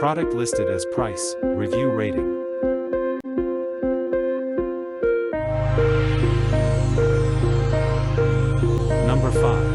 Product listed as price, review rating. Number 5.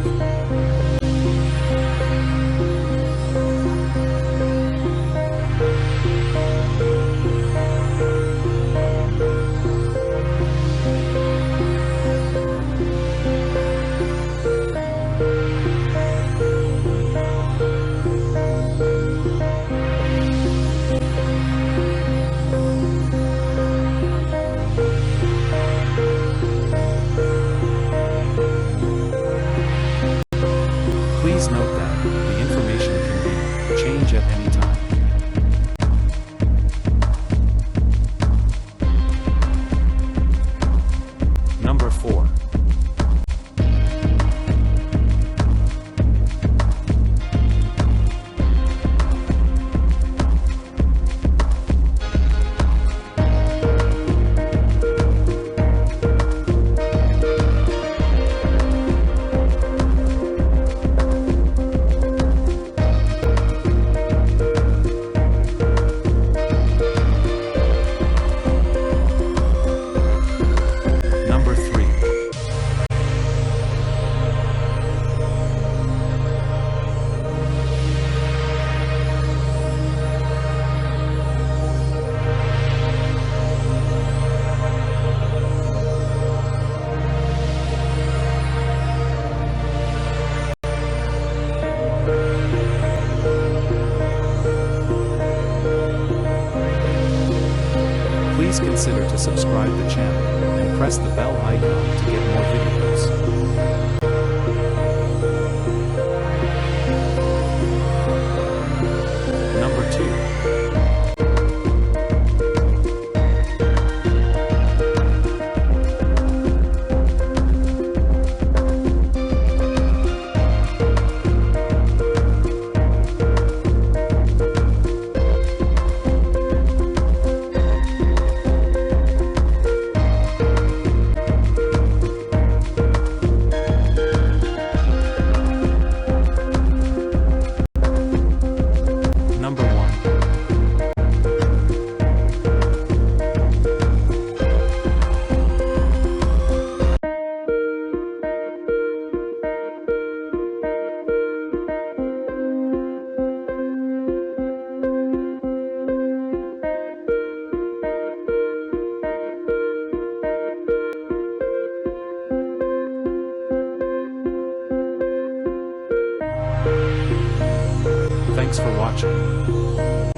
Please note that the information can be changed at any time. Number 4. Number 3. Please consider to subscribe the channel and press the bell icon to get more videos. Number 2. Number 1. Thanks for watching.